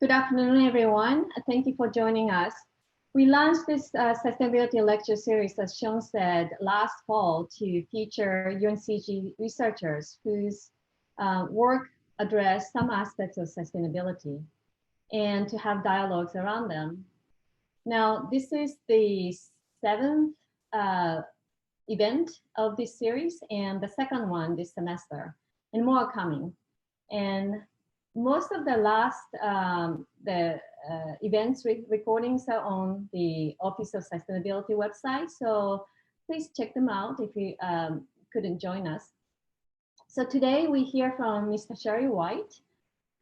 Good afternoon, everyone. Thank you for joining us. We launched this sustainability lecture series, as Sean said, last fall to feature UNCG researchers whose work address some aspects of sustainability and to have dialogues around them. Now, this is the seventh event of this series and the second one this semester, and more are coming. And most of the last events recordings are on the Office of Sustainability website, so please check them out if you couldn't join us. So today we hear from Ms. Tashari White.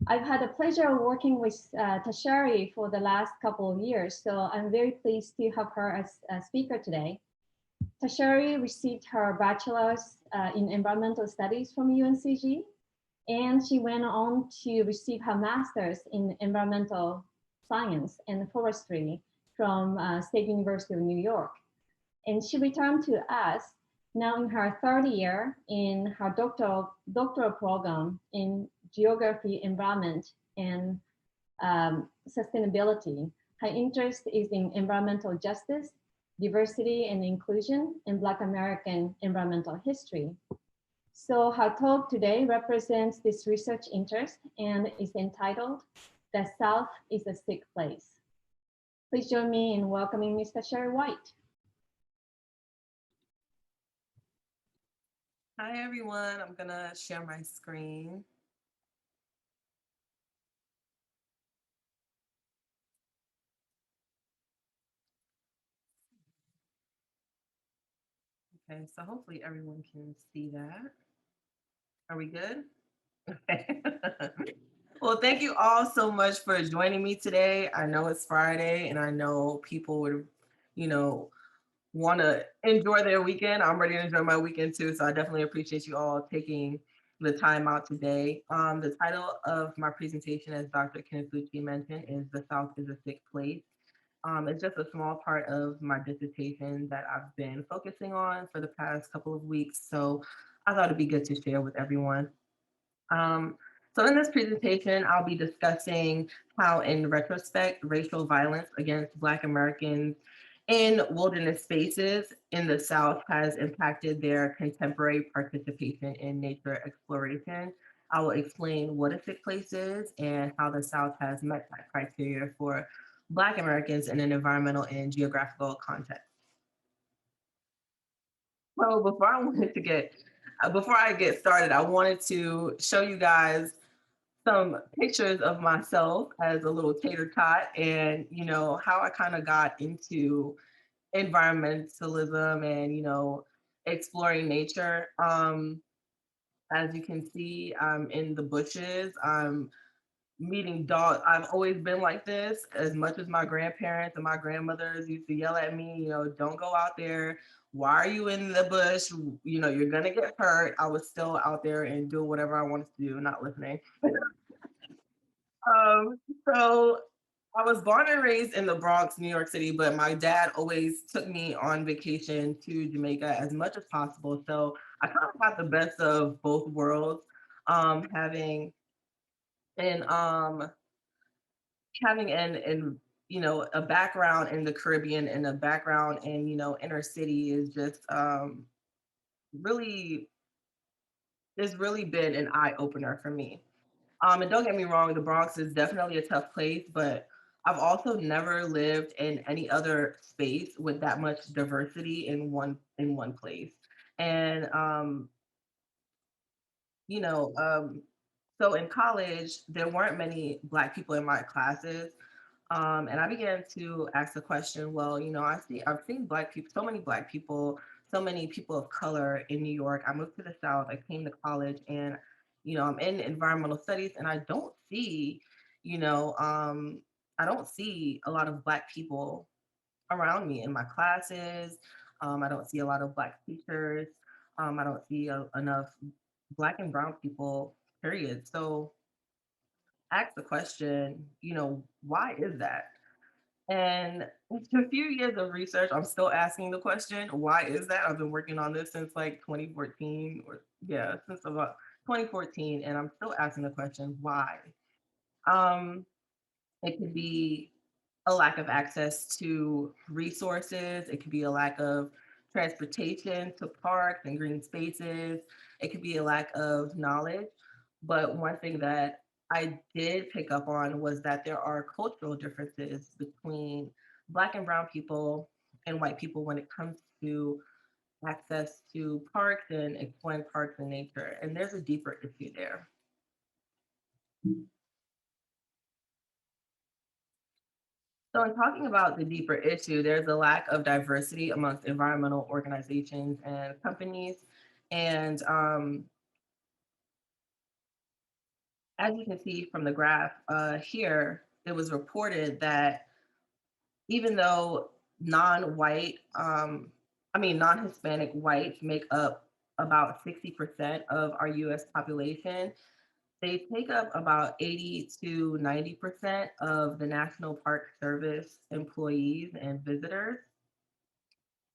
I've had the pleasure of working with Tashari for the last couple of years, so I'm very pleased to have her as a speaker today. Tashari received her bachelor's in environmental studies from UNCG, and she went on to receive her master's in environmental science and forestry from State University of New York. And she returned to us now in her third year in her doctoral program in geography, environment, and sustainability. Her interest is in environmental justice, diversity and inclusion, and Black American environmental history. So her talk today represents this research interest and is entitled, "The South is a Sick Place." Please join me in welcoming Ms. Tashari White. Hi, everyone. I'm gonna share my screen. Okay, so hopefully everyone can see that. Are we good? Okay. Well, thank you all so much for joining me today. I know it's Friday and I know people would, want to enjoy their weekend. I'm ready to enjoy my weekend too. So I definitely appreciate you all taking the time out today. The title of my presentation, as Dr. Kenneth Lucci mentioned, is "The South is a Sick Place." It's just a small part of my dissertation that I've been focusing on for the past couple of weeks. So I thought it'd be good to share with everyone. So in this presentation, I'll be discussing how, in retrospect, racial violence against Black Americans in wilderness spaces in the South has impacted their contemporary participation in nature exploration. I will explain what a sick place is and how the South has met that criteria for Black Americans in an environmental and geographical context. So before I get started, I wanted to show you guys some pictures of myself as a little tater tot and, how I kind of got into environmentalism and, exploring nature. As you can see, I'm in the bushes. I'm meeting dogs. I've always been like this, as much as my grandparents and my grandmothers used to yell at me, don't go out there. Why are you in the bush? You're gonna get hurt. I was still out there and doing whatever I wanted to do, not listening. So I was born and raised in the Bronx, New York City, but my dad always took me on vacation to Jamaica as much as possible. So I kind of got the best of both worlds, having and having an a background in the Caribbean and a background in inner city is just really it's really been an eye opener for me. And don't get me wrong, the Bronx is definitely a tough place, but I've also never lived in any other space with that much diversity in one place. And you know, um, so in college, there weren't many Black people in my classes. And I began to ask the question, well, I've seen Black people, so many Black people, so many people of color in New York. I moved to the South, I came to college, and, I'm in environmental studies, and I don't see, you know, I don't see a lot of Black people around me in my classes. I don't see a lot of Black teachers. I don't see enough Black and brown people, period. So ask the question, why is that? And after a few years of research, I'm still asking the question, why is that? I've been working on this since like 2014, since about 2014, and I'm still asking the question, why? Um, It could be a lack of access to resources. It could be a lack of transportation to parks and green spaces. It could be a lack of knowledge. But one thing that I did pick up on was that there are cultural differences between Black and Brown people and white people when it comes to access to parks and exploring parks and nature. And there's a deeper issue there. So, in talking about the deeper issue, there's a lack of diversity amongst environmental organizations and companies. And as you can see from the graph here, it was reported that even though non-white, non-Hispanic whites make up about 60% of our US population, they take up about 80 to 90% of the National Park Service employees and visitors.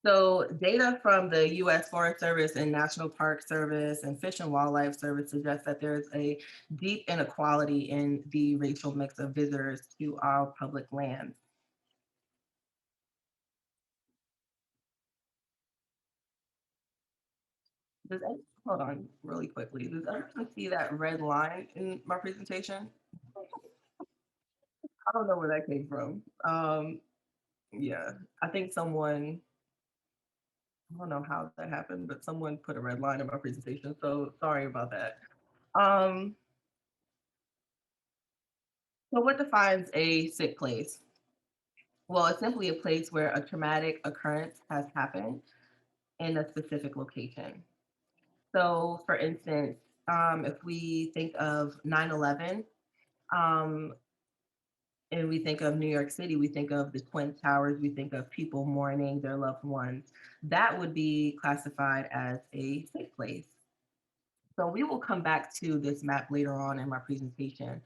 So, data from the US Forest Service and National Park Service and Fish and Wildlife Service suggests that there's a deep inequality in the racial mix of visitors to our public lands. Hold on really quickly. Does everyone see that red line in my presentation? I don't know where that came from. Yeah, I think someone, I don't know how that happened, but someone put a red line in my presentation. So sorry about that. Um, so what defines a sick place? Well, it's simply a place where a traumatic occurrence has happened in a specific location. So, for instance, if we think of 9/11, um, and we think of New York City, we think of the Twin Towers, we think of people mourning their loved ones. That would be classified as a sick place. So, we will come back to this map later on in my presentation.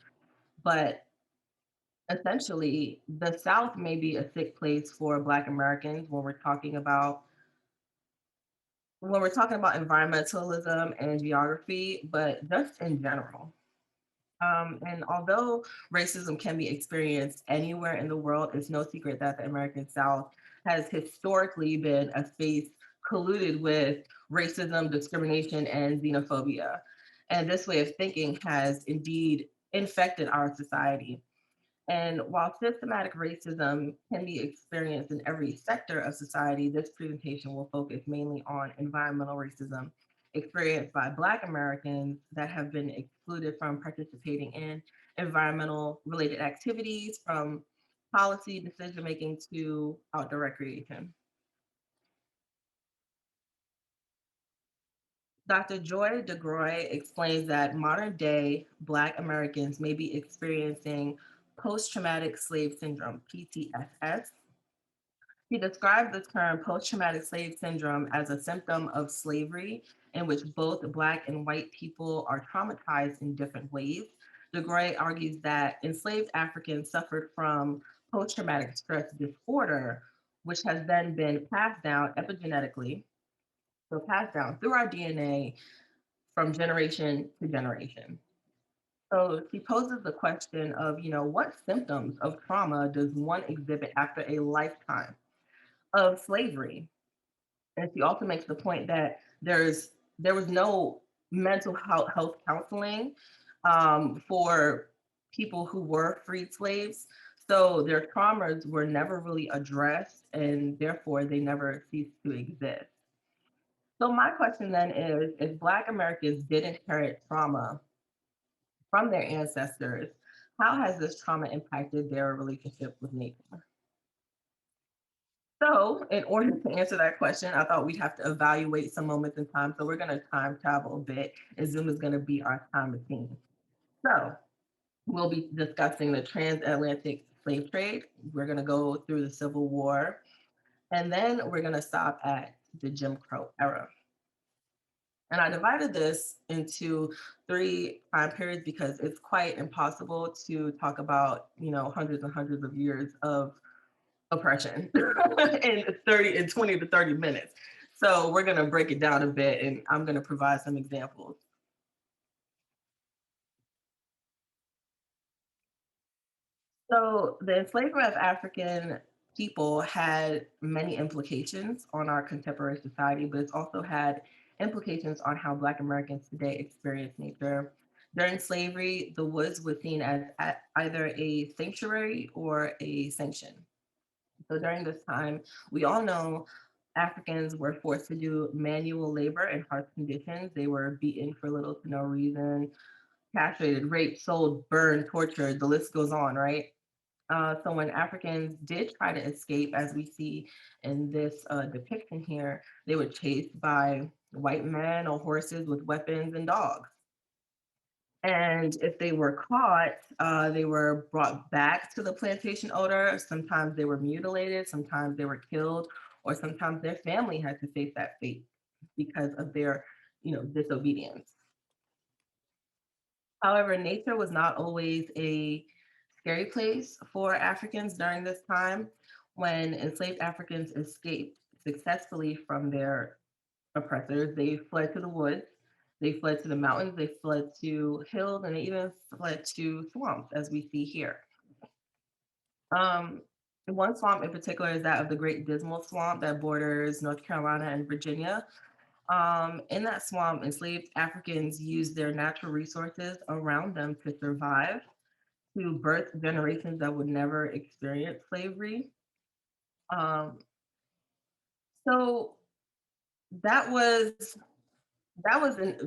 But essentially, the South may be a sick place for Black Americans when we're talking about environmentalism and geography, but just in general. And although racism can be experienced anywhere in the world, it's no secret that the American South has historically been a space colluded with racism, discrimination, and xenophobia. And this way of thinking has indeed infected our society. And while systematic racism can be experienced in every sector of society, this presentation will focus mainly on environmental racism experienced by Black Americans that have been excluded from participating in environmental related activities, from policy decision making to outdoor recreation. Dr. Joy DeGroy explains that modern day Black Americans may be experiencing post traumatic slave syndrome, PTSS. He described the term post traumatic slave syndrome as a symptom of slavery in which both Black and white people are traumatized in different ways. DeGroy argues that enslaved Africans suffered from post traumatic stress disorder, which has then been passed down epigenetically, so passed down through our DNA from generation to generation. So she poses the question of, what symptoms of trauma does one exhibit after a lifetime of slavery? And she also makes the point that there was no mental health counseling for people who were freed slaves. So their traumas were never really addressed, and therefore they never ceased to exist. So my question then is, if Black Americans did inherit trauma from their ancestors, how has this trauma impacted their relationship with nature? So, in order to answer that question, I thought we'd have to evaluate some moments in time. So, we're going to time travel a bit, and Zoom is going to be our time machine. So, we'll be discussing the transatlantic slave trade. We're going to go through the Civil War, and then we're going to stop at the Jim Crow era. And I divided this into 3 time periods because it's quite impossible to talk about, hundreds and hundreds of years of oppression in 20 to 30 minutes. So we're going to break it down a bit, and I'm going to provide some examples. So the enslavement of African people had many implications on our contemporary society, but it's also had implications on how Black Americans today experience nature. During slavery, the woods was seen as either a sanctuary or a sanction. So during this time, we all know Africans were forced to do manual labor in harsh conditions. They were beaten for little to no reason, castrated, raped, sold, burned, tortured, the list goes on, right? So when Africans did try to escape, as we see in this depiction here, they were chased by white men on horses with weapons and dogs. And if they were caught, they were brought back to the plantation owner. Sometimes they were mutilated, sometimes they were killed, or sometimes their family had to face that fate because of their, disobedience. However, nature was not always a scary place for Africans during this time. When enslaved Africans escaped successfully from their oppressors, they fled to the woods, they fled to the mountains, they fled to hills, and they even fled to swamps, as we see here. Um, One swamp in particular is that of the Great Dismal Swamp that borders North Carolina and Virginia. In that swamp, enslaved Africans used their natural resources around them to survive, to birth generations that would never experience slavery. Um, so that was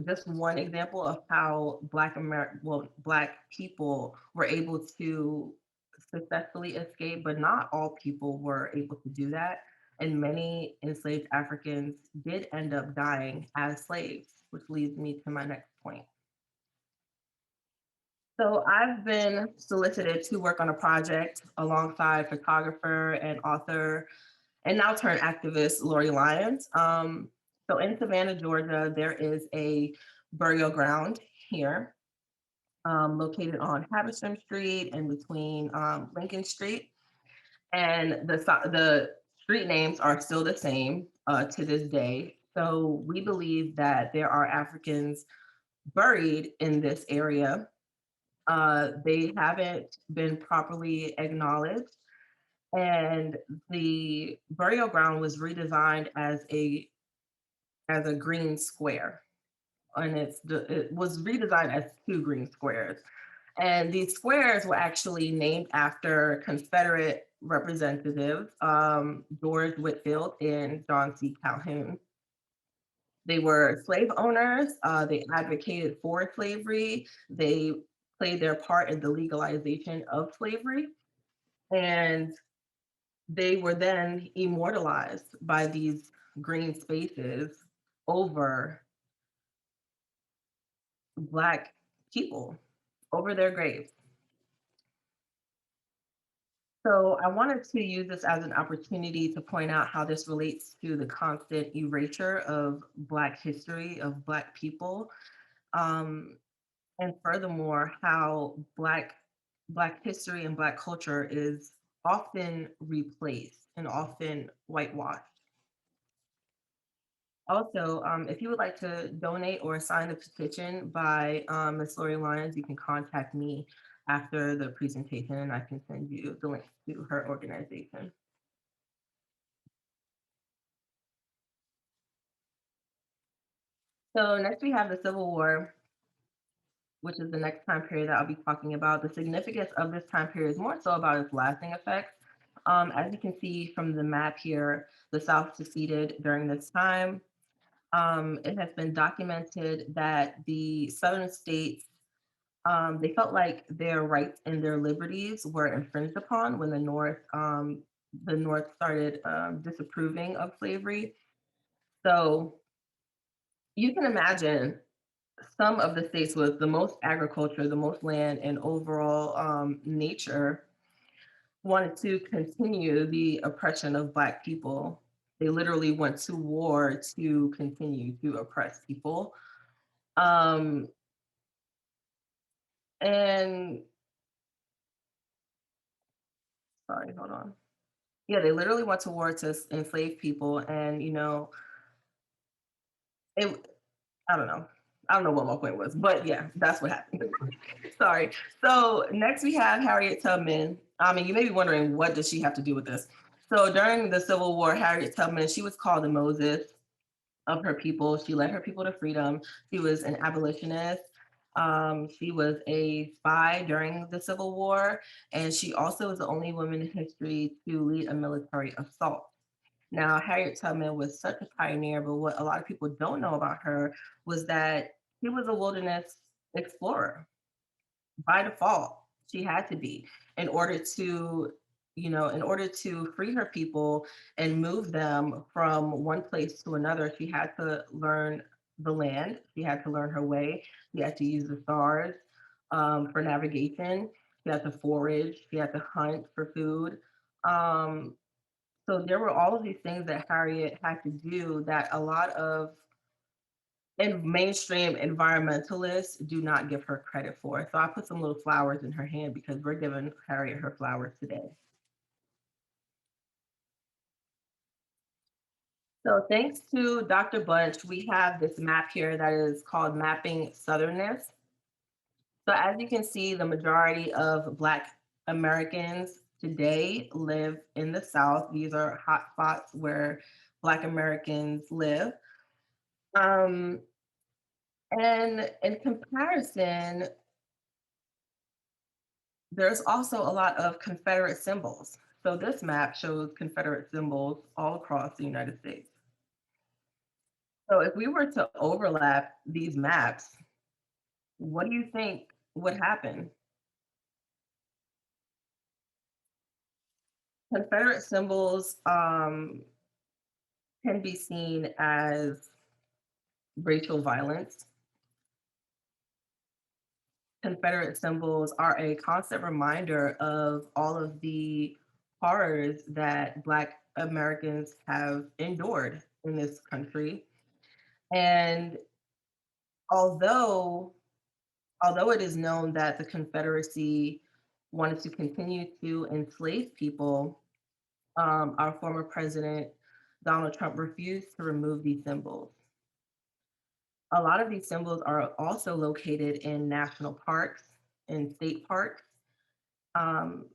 just one example of how Black people were able to successfully escape, but not all people were able to do that. And many enslaved Africans did end up dying as slaves, which leads me to my next point. So I've been solicited to work on a project alongside photographer and author and now turned activist Lori Lyons. So in Savannah, Georgia, there is a burial ground here located on Habersham Street and between Lincoln Street. And the street names are still the same to this day. So we believe that there are Africans buried in this area. They haven't been properly acknowledged, and the burial ground was redesigned as a green square, and it was redesigned as two green squares. And these squares were actually named after Confederate representatives, George Whitfield and John C. Calhoun. They were slave owners. They advocated for slavery. They played their part in the legalization of slavery. And they were then immortalized by these green spaces over Black people, over their graves. So I wanted to use this as an opportunity to point out how this relates to the constant erasure of Black history, of Black people, and furthermore, how Black history and Black culture is often replaced and often whitewashed. Also, if you would like to donate or sign the petition by Ms. Lori Lyons, you can contact me after the presentation and I can send you the link to her organization. So next we have the Civil War, which is the next time period that I'll be talking about. The significance of this time period is more so about its lasting effects. As you can see from the map here, the South seceded during this time. It has been documented that the Southern states, they felt like their rights and their liberties were infringed upon when the North started disapproving of slavery. So you can imagine some of the states with the most agriculture, the most land, and overall nature wanted to continue the oppression of Black people. They literally went to war to continue to oppress people. Um, and sorry, hold on. Yeah, they literally went to war to enslave people, and it. I don't know. I don't know what my point was, but yeah, that's what happened. Sorry. So next we have Harriet Tubman. You may be wondering, what does she have to do with this? So during the Civil War, Harriet Tubman, she was called the Moses of her people. She led her people to freedom. She was an abolitionist. She was a spy during the Civil War, and she also was the only woman in history to lead a military assault. Now, Harriet Tubman was such a pioneer, but what a lot of people don't know about her was that she was a wilderness explorer by default. She had to be, in order to, in order to free her people and move them from one place to another. She had to learn the land. She had to learn her way. She had to use the stars for navigation. She had to forage. She had to hunt for food. Um, so there were all of these things that Harriet had to do that a lot of and mainstream environmentalists do not give her credit for. So I put some little flowers in her hand because we're giving Harriet her flowers today. So thanks to Dr. Bunch, we have this map here that is called Mapping Southernness. So as you can see, the majority of Black Americans today live in the South. These are hot spots where Black Americans live. Um, and in comparison, there's also a lot of Confederate symbols. So this map shows Confederate symbols all across the United States. So if we were to overlap these maps, what do you think would happen? Confederate symbols can be seen as racial violence. Confederate symbols are a constant reminder of all of the horrors that Black Americans have endured in this country. And although although it is known that the Confederacy wanted to continue to enslave people, our former president Donald Trump refused to remove these symbols. A lot of these symbols are also located in national parks and state parks. Um,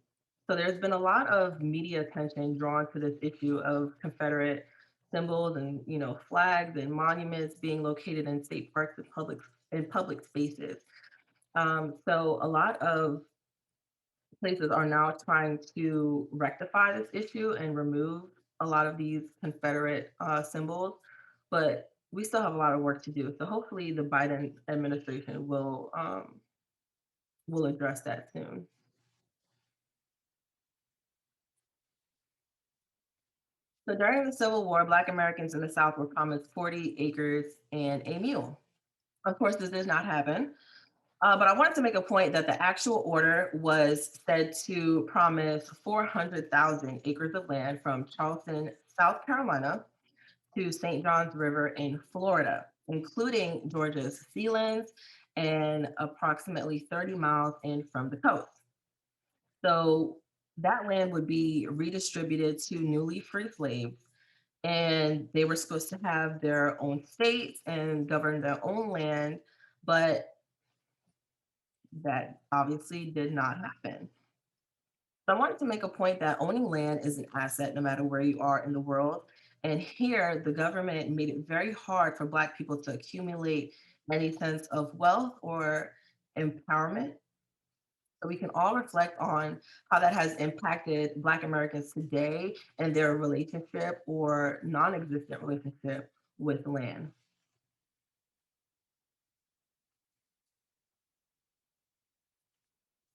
so there's been a lot of media attention drawn to this issue of Confederate symbols and flags and monuments being located in state parks and public spaces. So a lot of places are now trying to rectify this issue and remove a lot of these Confederate symbols, but we still have a lot of work to do. So hopefully the Biden administration will address that soon. So during the Civil War, Black Americans in the South were promised 40 acres and a mule. Of course, this did not happen. But I wanted to make a point that the actual order was said to promise 400,000 acres of land from Charleston, South Carolina, to St. John's River in Florida, including Georgia's Sealands and approximately 30 miles in from the coast. So that land would be redistributed to newly free slaves, and they were supposed to have their own states and govern their own land, but that obviously did not happen. So I wanted to make a point that owning land is an asset no matter where you are in the world. And here, the government made it very hard for Black people to accumulate any sense of wealth or empowerment. So we can all reflect on how that has impacted Black Americans today and their relationship or non existent relationship with land.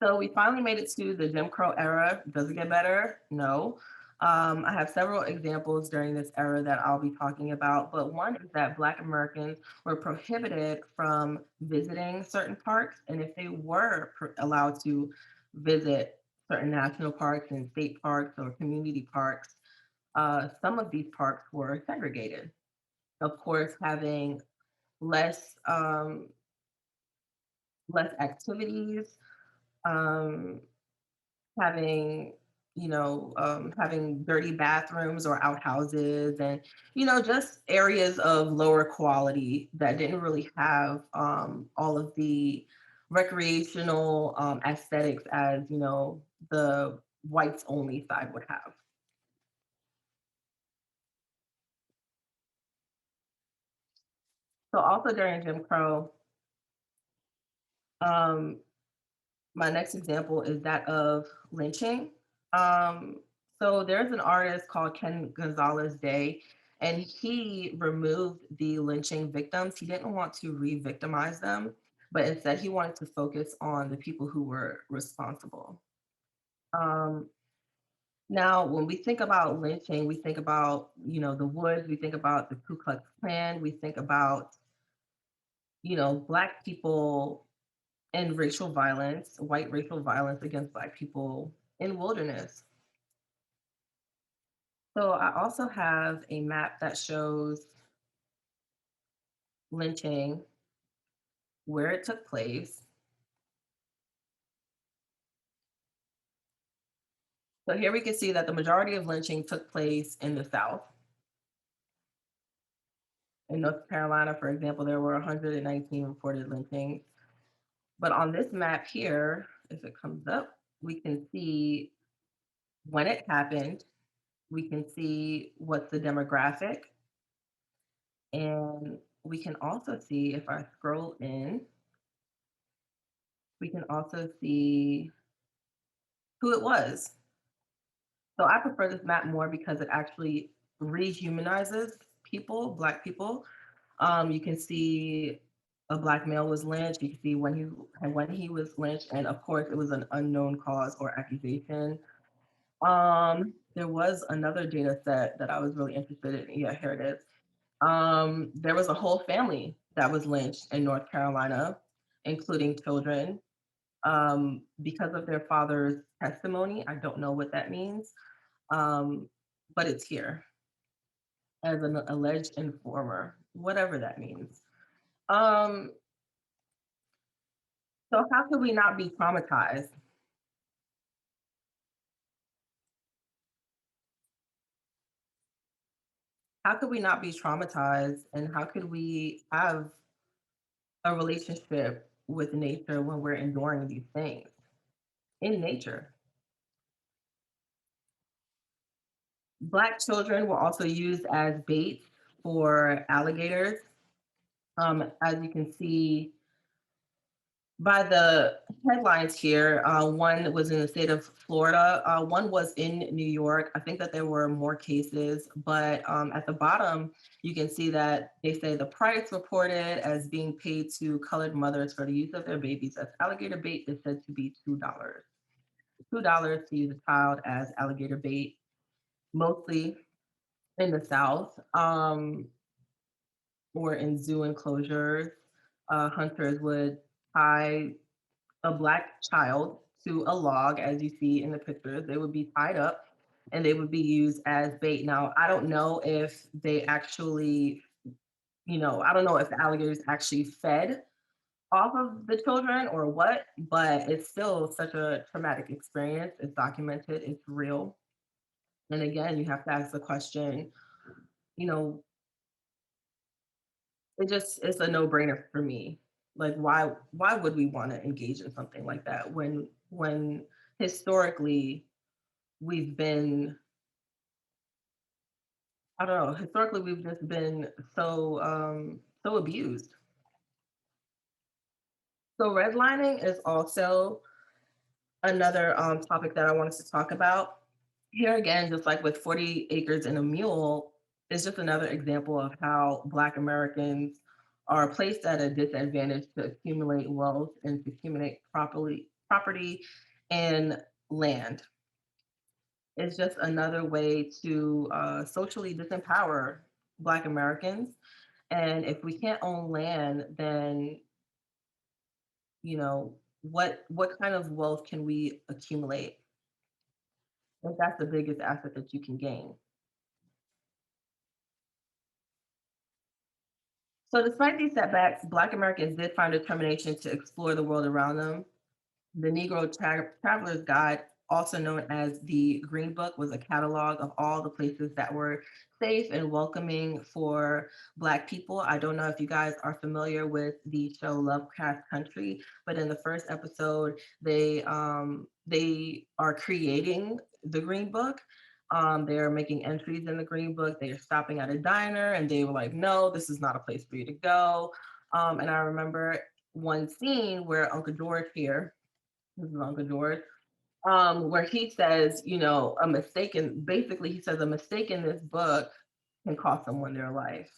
So we finally made it to the Jim Crow era. Does it get better? No. I have several examples during this era that I'll be talking about, but one is that Black Americans were prohibited from visiting certain parks, and if they were allowed to visit certain national parks and state parks or community parks, some of these parks were segregated. Of course, having less less activities, um, having having dirty bathrooms or outhouses, and just areas of lower quality that didn't really have all of the recreational aesthetics as the whites only side would have. So also during Jim Crow, my next example is that of lynching. Um, so there's an artist called Ken Gonzalez Day, and he removed the lynching victims. He didn't want to re-victimize them, but instead he wanted to focus on the people who were responsible. Um, Now, when we think about lynching, we think about, the Woods, we think about the Ku Klux Klan, we think about, Black people and racial violence, white racial violence against Black people in wilderness. So I also have a map that shows lynching, where it took place. So here we can see that the majority of lynching took place in the South. In North Carolina, for example, there were 119 reported lynchings. But on this map here, if it comes up, we can see when it happened. We can see what's the demographic. And we can also see, if I scroll in, we can also see who it was. So I prefer this map more because it actually rehumanizes people, Black people. You can see a Black male was lynched. You can see when he was lynched, and of course, it was an unknown cause or accusation. There was another data set that I was really interested in. Yeah, here it is. There was a whole family that was lynched in North Carolina, including children, because of their father's testimony. I don't know what that means, but it's here as an alleged informer, whatever that means. Um, so how could we not be traumatized? How could we not be traumatized, and how could we have a relationship with nature when we're enduring these things in nature? Black children were also used as bait for alligators. As you can see by the headlines here, one was in the state of Florida, one was in New York. I think that there were more cases, but at the bottom, you can see that they say the price reported as being paid to colored mothers for the use of their babies as alligator bait is said to be $2. $2 to use a child as alligator bait, mostly in the South, or in zoo enclosures. Hunters would tie a Black child to a log, as you see in the pictures. They would be tied up and they would be used as bait. Now, I don't know if they actually, I don't know if the alligators actually fed off of the children or what, but it's still such a traumatic experience. It's documented, it's real. And again, you have to ask the question, you know, it's a no-brainer for me. Like why would we want to engage in something like that when historically we've been, I don't know, historically we've just been so abused. So redlining is also another topic that I wanted to talk about. Here again, just like with 40 acres and a mule, is just another example of how Black Americans are placed at a disadvantage to accumulate wealth and to accumulate property and land. It's just another way to socially disempower Black Americans. And if we can't own land, then what kind of wealth can we accumulate? Like that's the biggest asset that you can gain. So despite these setbacks, Black Americans did find determination to explore the world around them. The Negro Traveler's Guide also known as the Green Book, was a catalog of all the places that were safe and welcoming for Black people. I don't know if you guys are familiar with the show Lovecraft Country, but in the first episode, they are creating the Green Book. They are making entries in the Green Book. They are stopping at a diner, and they were like, "No, this is not a place for you to go." And I remember one scene where Uncle George here, this is Uncle George, where he says, you know, basically he says a mistake in this book can cost someone their life.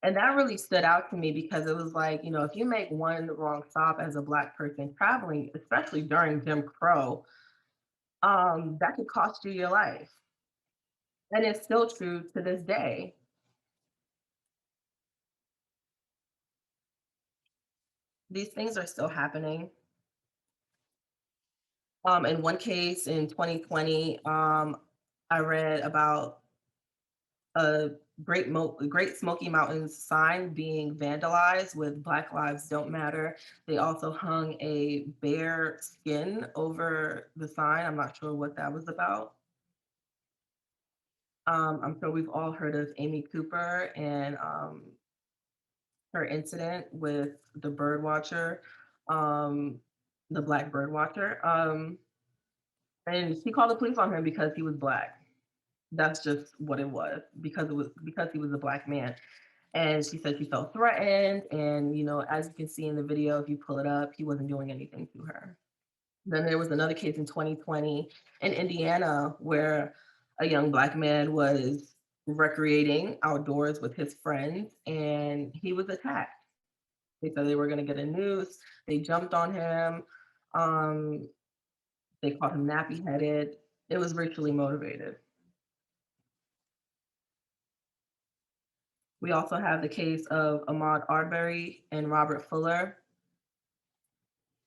And that really stood out to me because it was like, you know, if you make one wrong stop as a Black person traveling, especially during Jim Crow, that could cost you your life. And it's still true to this day. These things are still happening. In one case in 2020, I read about a Great Smoky Mountains sign being vandalized with Black Lives Don't Matter. They also hung a bear skin over the sign. I'm not sure what that was about. I'm sure we've all heard of Amy Cooper and her incident with the bird watcher, um, the Black bird watcher. And she called the police on him because he was Black. That's just what it was, because he was a Black man. And she said she felt threatened. And, you know, as you can see in the video, if you pull it up, he wasn't doing anything to her. Then there was another case in 2020 in Indiana where a young Black man was recreating outdoors with his friends and he was attacked. They said they were going to get a noose. They jumped on him. Um, they called him nappy headed. It was racially motivated. We also have the case of Ahmad Arbery and Robert Fuller.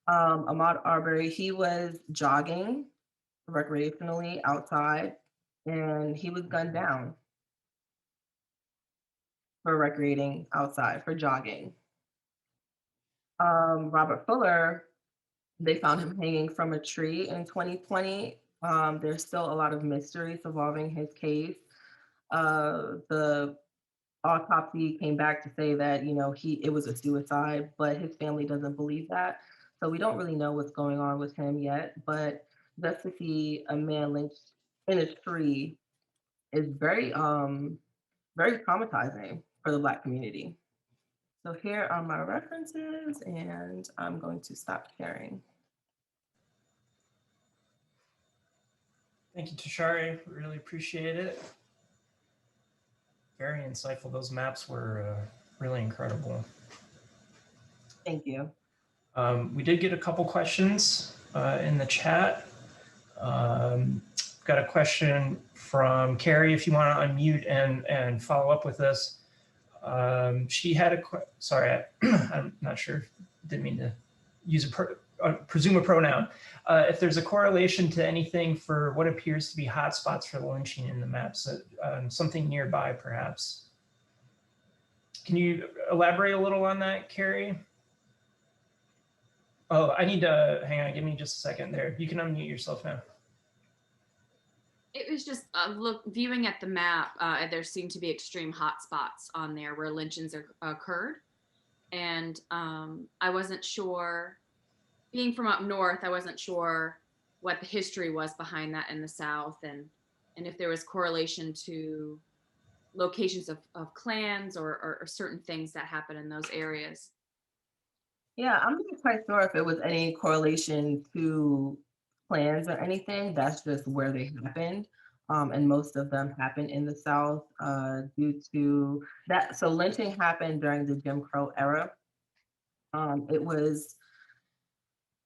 Ahmad Arbery, he was jogging recreationally outside and he was gunned down for recreating outside, for jogging. Robert Fuller, they found him hanging from a tree in 2020. There's still a lot of mystery surrounding his case. The autopsy came back to say that, you know, it was a suicide, but his family doesn't believe that. So we don't really know what's going on with him yet. But just to see a man lynched in a tree is very traumatizing for the Black community. So here are my references, and I'm going to stop sharing. Thank you, Tashari. Really appreciate it. Very insightful. Those maps were really incredible. Thank you. We did get a couple questions in the chat. Got a question from Carrie, if you want to unmute and follow up with this. She had sorry, I'm not sure, didn't mean to use presume a pronoun. If there's a correlation to anything for what appears to be hotspots for the lynching in the maps, something nearby perhaps. Can you elaborate a little on that, Carrie? Oh, I need to, hang on, give me just a second there. You can unmute yourself now. It was just viewing at the map, there seemed to be extreme hotspots on there where lynchings occurred. And I wasn't sure, being from up north, I wasn't sure what the history was behind that in the South, and if there was correlation to locations of clans or certain things that happen in those areas. Yeah, I'm not quite sure if it was any correlation to plans or anything. That's just where they happened. And most of them happened in the South due to that. So lynching happened during the Jim Crow era. It was,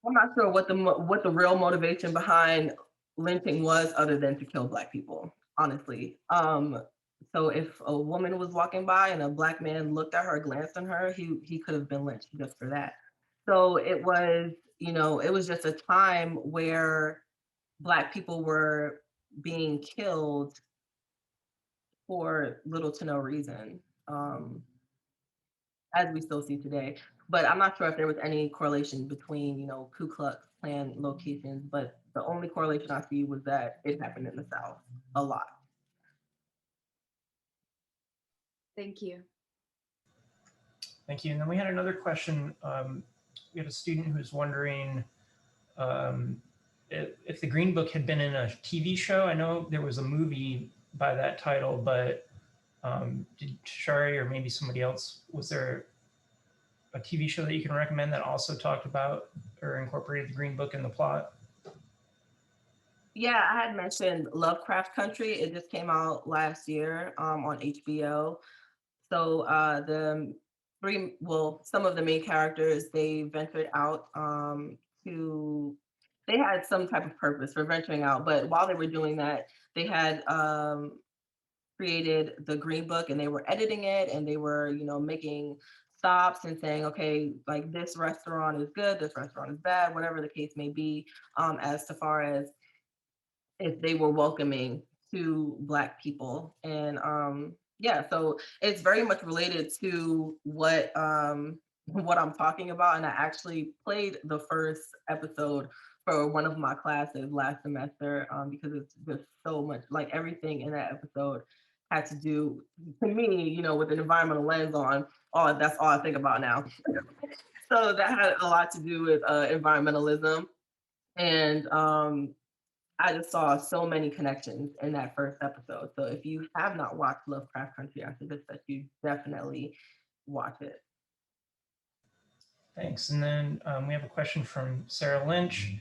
I'm not sure what the real motivation behind lynching was other than to kill Black people, honestly. So if a woman was walking by and a Black man looked at her, glanced at her, he could have been lynched just for that. So it was, you know, it was just a time where Black people were being killed for little to no reason, as we still see today. But I'm not sure if there was any correlation between, you know, Ku Klux Klan locations, but The only correlation I see was that it happened in the South a lot. Thank you. Thank you. And then we had another question. We had a student who's wondering if the Green Book had been in a TV show. I know there was a movie by that title, but did Shari or maybe somebody else, was there a TV show that you can recommend that also talked about or incorporated the Green Book in the plot? Yeah, I had mentioned Lovecraft Country. It just came out last year on HBO. So some of the main characters, they ventured out they had some type of purpose for venturing out, but while they were doing that, they had created the Green Book, and they were editing it, and they were, making stops and saying, okay, like this restaurant is good, this restaurant is bad, whatever the case may be, as far as if they were welcoming to Black people. And yeah, so it's very much related to what I'm talking about. And I actually played the first episode for one of my classes last semester because it's just so much, like everything in that episode had to do, to me, with an environmental lens on. Oh, that's all I think about now. So that had a lot to do with environmentalism. And I just saw so many connections in that first episode. So if you have not watched Lovecraft Country, I suggest that you definitely watch it. Thanks. And then we have a question from Sarah Lynch.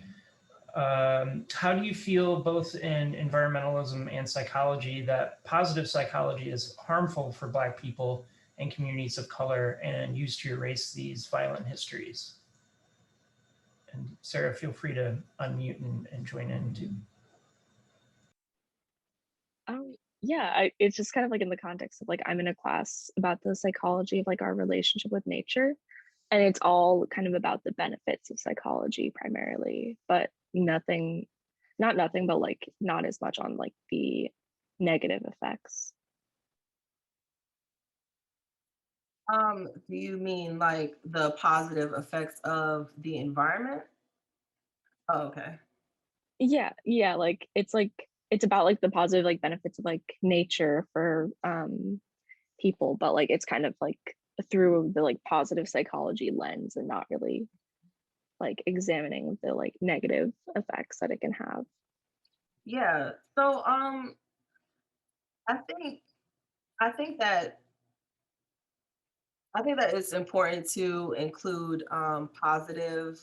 How do you feel both in environmentalism and psychology that positive psychology is harmful for Black people and communities of color and used to erase these violent histories? And Sarah, feel free to unmute and join in too. Yeah, it's just kind of like in the context of like I'm in a class about the psychology of like our relationship with nature, and it's all kind of about the benefits of psychology primarily, but not nothing, but like not as much on like the negative effects. Do you mean like the positive effects of the environment? Oh, okay. Yeah, like it's about like the positive like benefits of like nature for people, but like it's kind of like through the like positive psychology lens and not really like examining the like negative effects that it can have. Yeah. So I think I think that it's important to include positive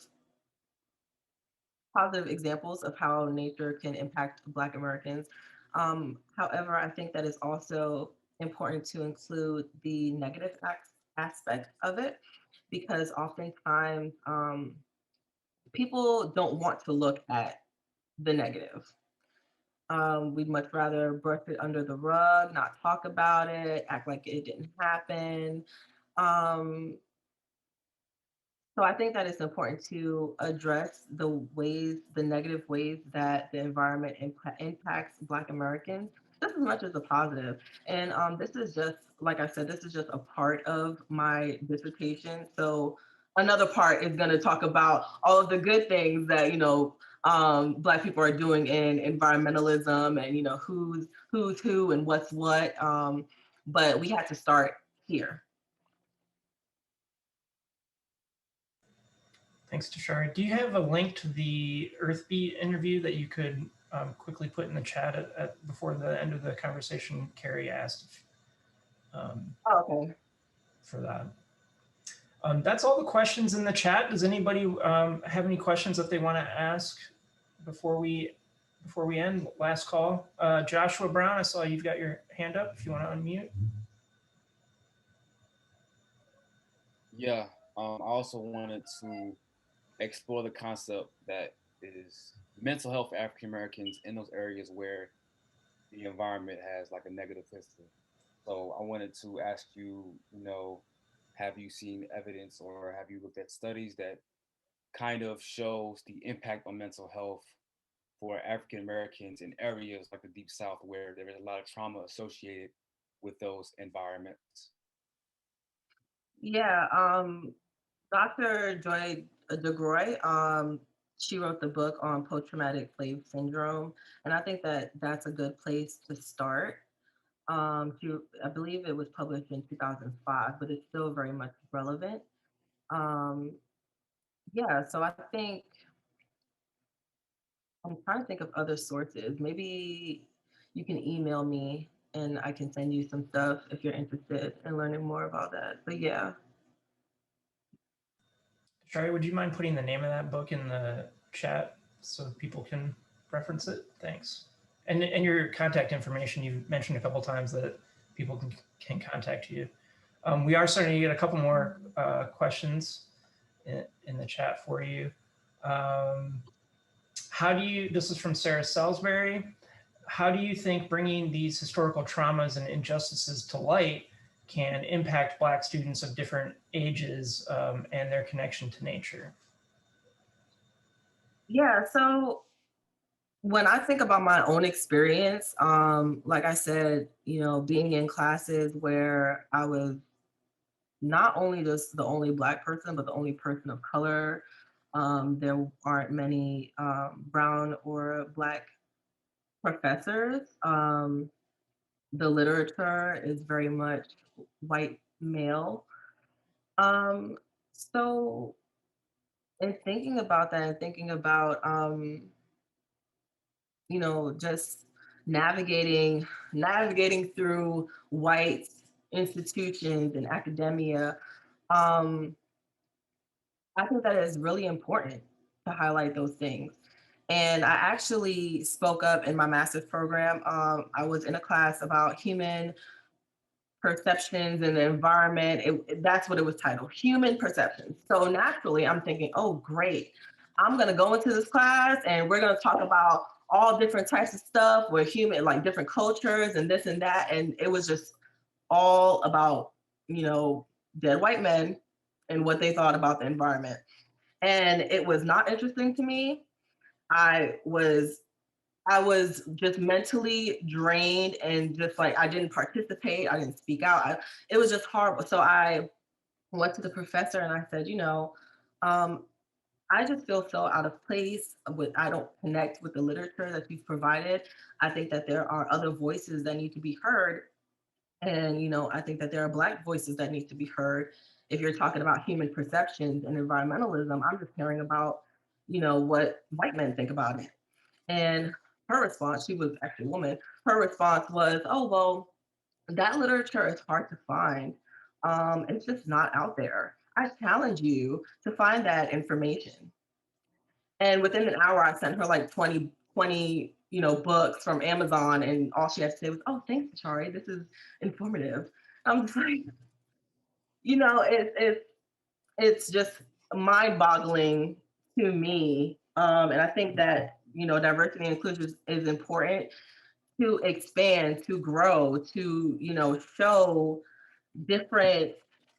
examples of how nature can impact Black Americans. However, I think that it's also important to include the negative aspect of it, because oftentimes people don't want to look at the negative. We'd much rather brush it under the rug, not talk about it, act like it didn't happen. So I think that it's important to address the negative ways that the environment impacts Black Americans just as much as the positive. And this is just, like I said, this is just a part of my dissertation. So another part is going to talk about all of the good things that, Black people are doing in environmentalism and, who's who and what's what. But we had to start here. Thanks, Tashari. Do you have a link to the Earthbeat interview that you could quickly put in the chat before the end of the conversation? Carrie asked Okay. for that. That's all the questions in the chat. Does anybody have any questions that they want to ask before we end? Last call. Joshua Brown, I saw you've got your hand up if you want to unmute. Yeah, I also wanted to explore the concept that is mental health for African Americans in those areas where the environment has like a negative history. So I wanted to ask you, have you seen evidence or have you looked at studies that kind of shows the impact on mental health for African Americans in areas like the Deep South where there is a lot of trauma associated with those environments? Yeah, Dr. Joy DeGroy, she wrote the book on post-traumatic slave syndrome, and I think that that's a good place to start. I believe it was published in 2005, but it's still very much relevant. Yeah, so I think I'm trying to think of other sources. Maybe you can email me and I can send you some stuff if you're interested in learning more about that. But yeah. Shari, would you mind putting the name of that book in the chat so people can reference it? Thanks. And your contact information, you've mentioned a couple times that people can contact you. We are starting to get a couple more questions in the chat for you. This is from Sarah Salisbury. How do you think bringing these historical traumas and injustices to light can impact Black students of different ages and their connection to nature? Yeah, so when I think about my own experience, like I said, being in classes where I was not only just the only Black person, but the only person of color. There aren't many brown or Black professors. The literature is very much white male. So in thinking about that and thinking about, just navigating through white institutions and academia, I think that it's really important to highlight those things. And I actually spoke up in my master's program. I was in a class about human perceptions in the environment. That's what it was titled, Human Perceptions. So naturally, I'm thinking, oh, great. I'm going to go into this class and we're going to talk about all different types of stuff with human, like different cultures and this and that. And it was just all about, dead white men and what they thought about the environment. And it was not interesting to me. I was just mentally drained and just like, I didn't participate. I didn't speak out. It was just horrible. So I went to the professor and I said, I just feel so out of place I don't connect with the literature that you've provided. I think that there are other voices that need to be heard. And, I think that there are Black voices that need to be heard. If you're talking about human perceptions and environmentalism, I'm just hearing about, what white men think about it. And her response, she was actually a woman, her response was, oh, well, that literature is hard to find. It's just not out there. I challenge you to find that information. And within an hour, I sent her like 20 books from Amazon, and all she had to say was, oh, thanks, Shari, this is informative. I'm just like, it's just mind-boggling to me. And I think that, diversity and inclusion is important to expand, to grow, to, show different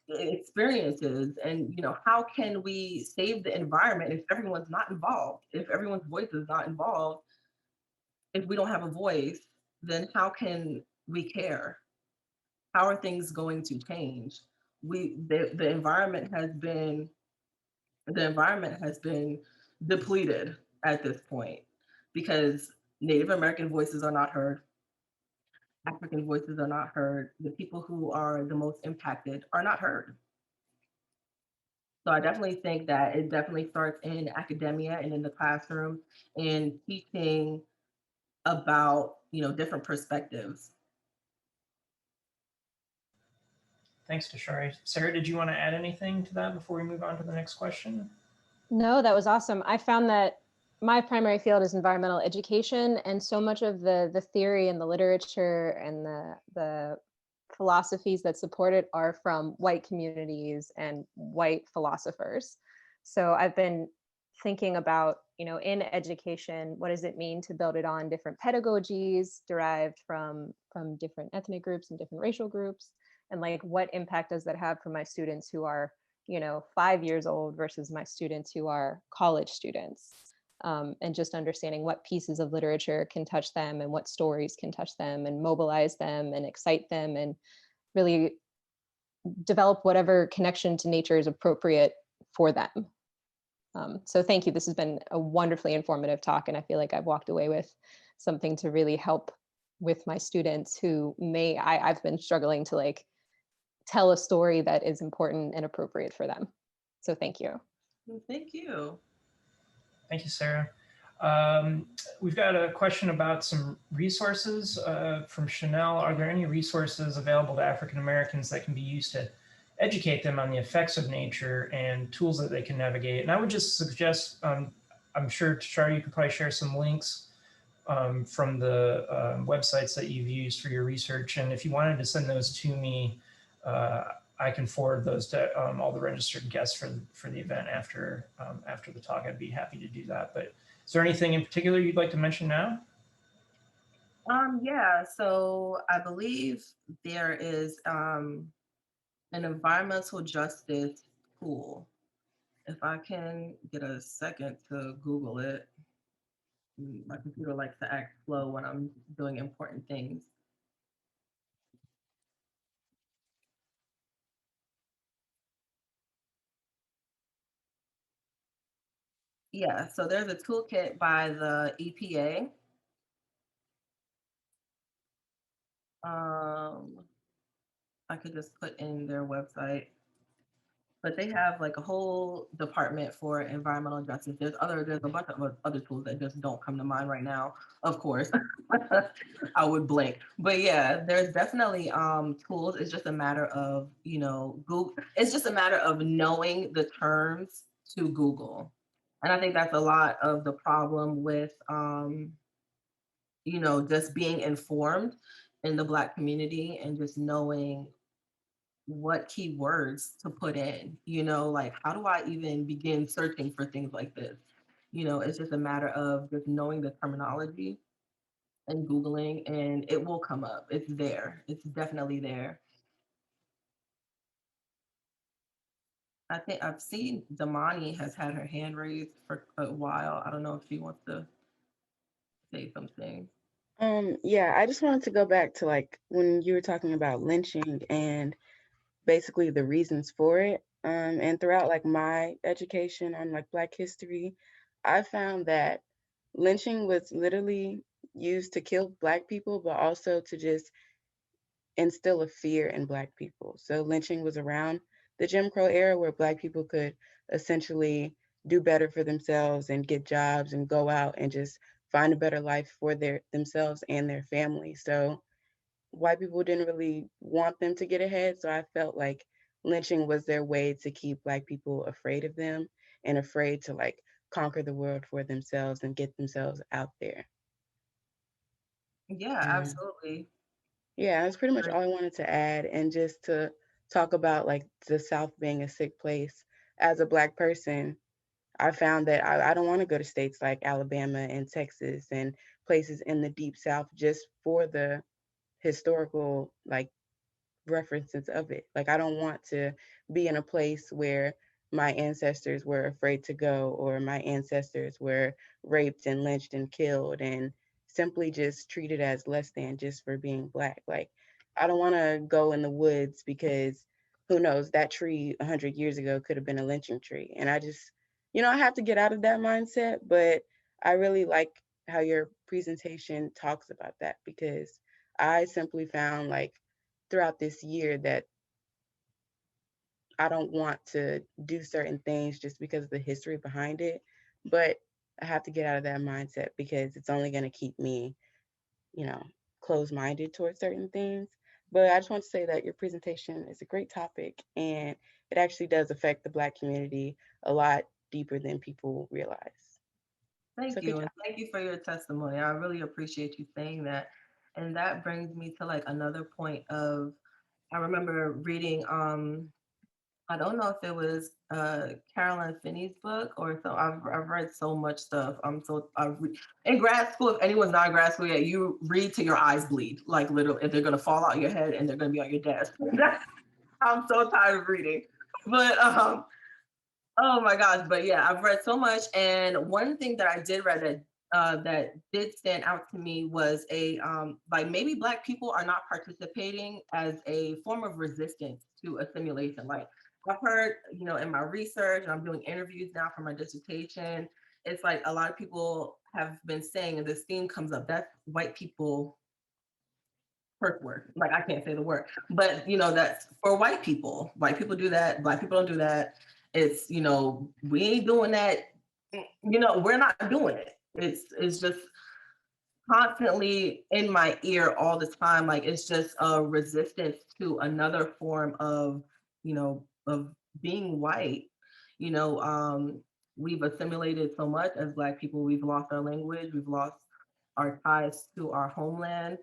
experiences. And, how can we save the environment if everyone's not involved? If everyone's voice is not involved, if we don't have a voice, then how can we care? How are things going to change? The environment has been depleted at this point because Native American voices are not heard. African voices are not heard. The people who are the most impacted are not heard. So I definitely think that it definitely starts in academia and in the classroom and teaching about, different perspectives. Thanks, Shari. Sarah, did you want to add anything to that before we move on to the next question? No, that was awesome. I found that my primary field is environmental education, and so much of the theory and the literature and the philosophies that support it are from white communities and white philosophers. So I've been thinking about, in education, what does it mean to build it on different pedagogies derived from different ethnic groups and different racial groups, and like what impact does that have for my students who are 5 years old versus my students who are college students, and just understanding what pieces of literature can touch them and what stories can touch them and mobilize them and excite them and really develop whatever connection to nature is appropriate for them. So thank you. This has been a wonderfully informative talk, and I feel like I've walked away with something to really help with my students who I've been struggling to like tell a story that is important and appropriate for them. So thank you. Thank you. Thank you, Sarah. We've got a question about some resources from Chanel. Are there any resources available to African Americans that can be used to educate them on the effects of nature and tools that they can navigate? And I would just suggest, I'm sure, Tashara, you could probably share some links from the websites that you've used for your research. And if you wanted to send those to me, I can forward those to all the registered guests for the event after the talk. I'd be happy to do that. But is there anything in particular you'd like to mention now? Yeah, so I believe there is an environmental justice tool. If I can get a second to Google it. My computer likes to act slow when I'm doing important things. Yeah, so there's a toolkit by the EPA. I could just put in their website, but they have like a whole department for environmental justice. There's a bunch of other tools that just don't come to mind right now, of course. I would blink. But yeah, there's definitely tools. It's just a matter of, Google. It's just a matter of knowing the terms to Google. And I think that's a lot of the problem with just being informed in the Black community and just knowing what keywords to put in, like how do I even begin searching for things like this? It's just a matter of just knowing the terminology and Googling, and it will come up. It's there. It's definitely there. I think I've seen Damani has had her hand raised for a while. I don't know if she wants to say something. Yeah, I just wanted to go back to like when you were talking about lynching and basically the reasons for it. And throughout like my education on like Black history, I found that lynching was literally used to kill Black people, but also to just instill a fear in Black people. So lynching was around the Jim Crow era where Black people could essentially do better for themselves and get jobs and go out and just find a better life for themselves and their family. So white people didn't really want them to get ahead. So I felt like lynching was their way to keep Black people afraid of them and afraid to like conquer the world for themselves and get themselves out there. Yeah, absolutely. Yeah, that's pretty much all I wanted to add. And just to talk about like the South being a sick place. As a Black person, I found that I don't want to go to states like Alabama and Texas and places in the deep South just for the historical like references of it. Like I don't want to be in a place where my ancestors were afraid to go or my ancestors were raped and lynched and killed and simply just treated as less than just for being Black. Like I don't want to go in the woods because who knows, that tree 100 years ago could have been a lynching tree. And I just, I have to get out of that mindset, but I really like how your presentation talks about that because I simply found like throughout this year that I don't want to do certain things just because of the history behind it, but I have to get out of that mindset because it's only going to keep me, closed-minded towards certain things. But I just want to say that your presentation is a great topic and it actually does affect the Black community a lot deeper than people realize. Thank you. And thank you for your testimony. I really appreciate you saying that. And that brings me to like another point of, I remember reading, I don't know if it was Carolyn Finney's book or so. I've read so much stuff. In grad school, if anyone's not in grad school yet, you read till your eyes bleed, like literally, if they're gonna fall out your head and they're gonna be on your desk. I'm so tired of reading. But oh my gosh, but yeah, I've read so much, and one thing that I did read that did stand out to me was like maybe Black people are not participating as a form of resistance to assimilation. Like I've heard, you know, in my research, and I'm doing interviews now for my dissertation, it's like a lot of people have been saying, and this theme comes up, that's white people curse word. Like, I can't say the word, but you know, that's for white people. White people do that. Black people don't do that. It's, you know, we ain't doing that. You know, we're not doing it. It's just constantly in my ear all the time. Like, it's just a resistance to another form of, you know, of being white. You know, we've assimilated so much as Black people. We've lost our language. We've lost our ties to our homeland.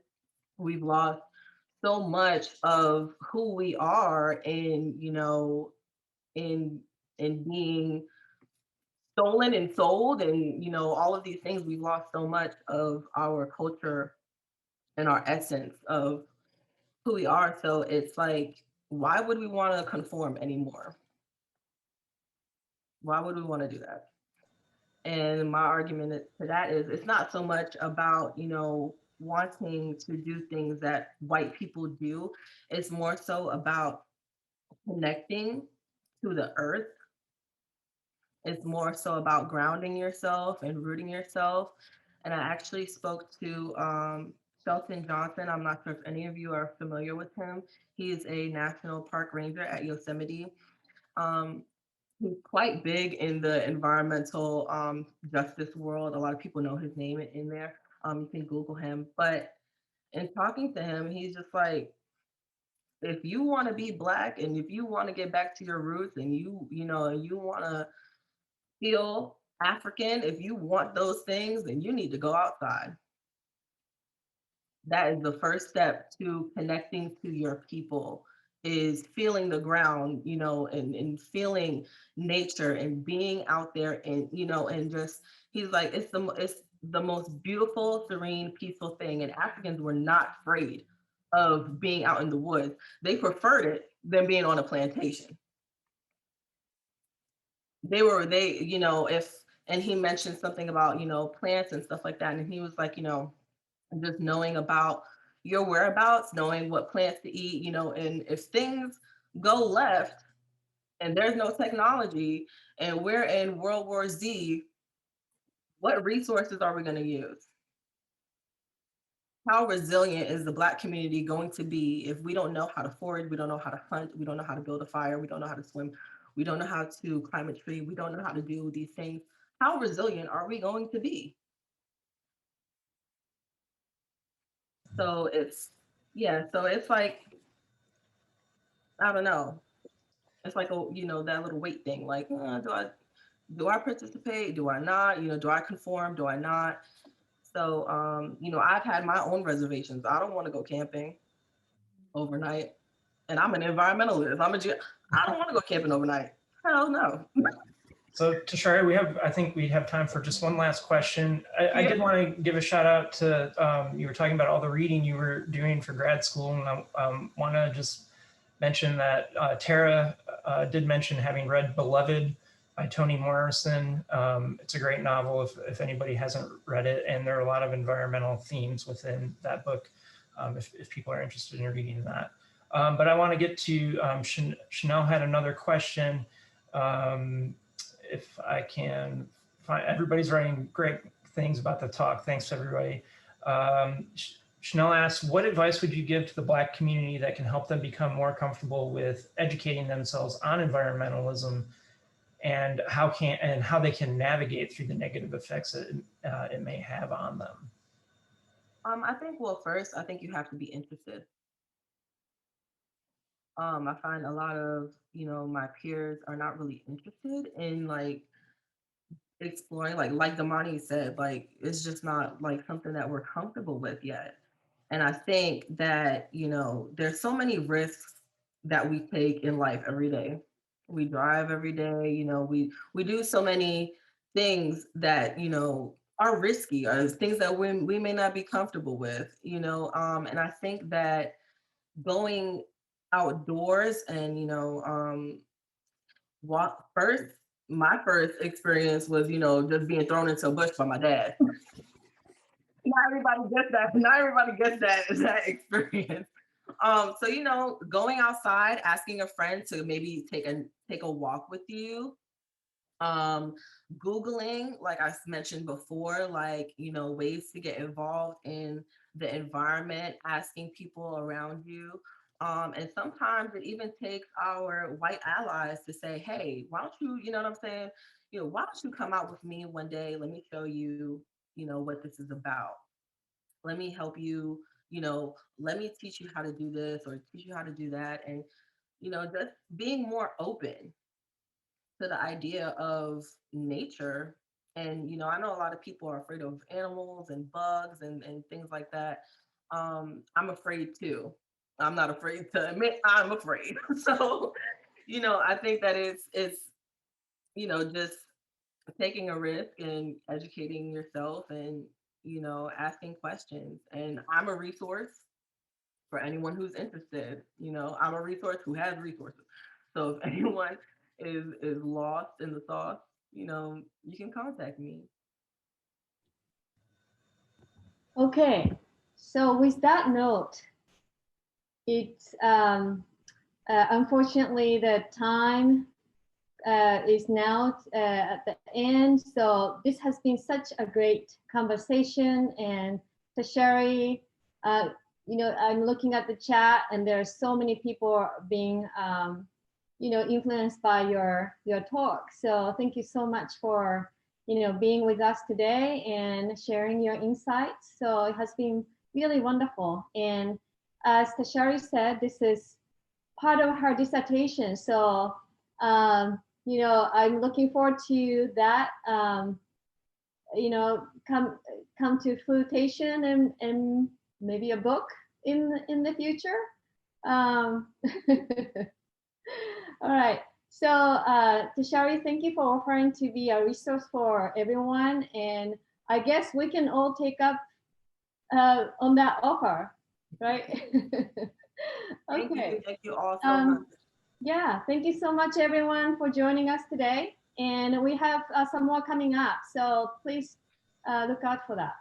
We've lost so much of who we are in, you know, in being stolen and sold, and you know, all of these things. We've lost so much of our culture and our essence of who we are. So it's like, why would we want to conform anymore? Why would we want to do that? And my argument to that is, it's not so much about, you know, wanting to do things that white people do. It's more so about connecting to the earth. It's more so about grounding yourself and rooting yourself. And I actually spoke to Shelton Johnson. I'm not sure if any of you are familiar with him. He is a national park ranger at Yosemite. He's quite big in the environmental justice world. A lot of people know his name in there. You can Google him. But in talking to him, he's just like, if you want to be Black and if you want to get back to your roots, and you know, you want to feel African, if you want those things, then you need to go outside. That is the first step to connecting to your people, is feeling the ground, you know, and feeling nature and being out there, and you know, and just, he's like, it's the most beautiful, serene, peaceful thing. And Africans were not afraid of being out in the woods. They preferred it than being on a plantation. They, you know, and he mentioned something about, you know, plants and stuff like that. And he was like, you know, just knowing about your whereabouts, knowing what plants to eat, you know, and if things go left and there's no technology and we're in World War Z, what resources are we going to use? How resilient is the Black community going to be if we don't know how to forage, we don't know how to hunt, we don't know how to build a fire, we don't know how to swim, we don't know how to climb a tree, we don't know how to do these things? How resilient are we going to be? So it's, yeah, so it's like, I don't know. It's like, a, you know, that little weight thing. Like, do I participate? Do I not? You know, do I conform? Do I not? So, you know, I've had my own reservations. I don't want to go camping overnight, and I'm an environmentalist. I don't want to go camping overnight. Hell no. So Tashari, I think we have time for just one last question. I did want to give a shout out to, you were talking about all the reading you were doing for grad school, and I want to just mention that Tara did mention having read Beloved by Toni Morrison. It's a great novel if anybody hasn't read it, and there are a lot of environmental themes within that book if people are interested in reading that. But I want to get to, Chanel had another question. If I can find, everybody's writing great things about the talk. Thanks everybody. Chanel asks, what advice would you give to the Black community that can help them become more comfortable with educating themselves on environmentalism, and how they can navigate through the negative effects it may have on them? I think, well, first, I think you have to be interested. I find a lot of, you know, my peers are not really interested in like exploring, like Damani said, like it's just not like something that we're comfortable with yet. And I think that, you know, there's so many risks that we take in life every day. We drive every day, you know, we do so many things that, you know, are risky, or things that we may not be comfortable with, you know. And I think that going outdoors and, you know, my first experience was, you know, just being thrown into a bush by my dad. Not everybody gets that experience. So, you know, going outside, asking a friend to maybe take a walk with you. Googling, like I mentioned before, like, you know, ways to get involved in the environment, asking people around you. And sometimes it even takes our white allies to say, hey, why don't you, you know what I'm saying? You know, why don't you come out with me one day? Let me show you, you know, what this is about. Let me help you, you know, let me teach you how to do this or teach you how to do that. And, you know, just being more open to the idea of nature. And, you know, I know a lot of people are afraid of animals and bugs and things like that. I'm afraid too. I'm not afraid to admit I'm afraid. So, you know, I think that it's, you know, just taking a risk and educating yourself and, you know, asking questions. And I'm a resource for anyone who's interested. You know, I'm a resource who has resources. So if anyone is lost in the sauce, you know, you can contact me. Okay, so with that note, it's unfortunately the time is now at the end. So this has been such a great conversation. And Tashari, you know, I'm looking at the chat and there are so many people being, you know, influenced by your talk. So thank you so much for, you know, being with us today and sharing your insights. So it has been really wonderful. And as Tashari said, this is part of her dissertation. So, you know, I'm looking forward to that, you know, come to fruition and maybe a book in the future. All right. So, Tashari, thank you for offering to be a resource for everyone. And I guess we can all take up on that offer, right? Okay. Thank you all so much. Yeah, thank you so much, everyone, for joining us today. And we have some more coming up. So please look out for that.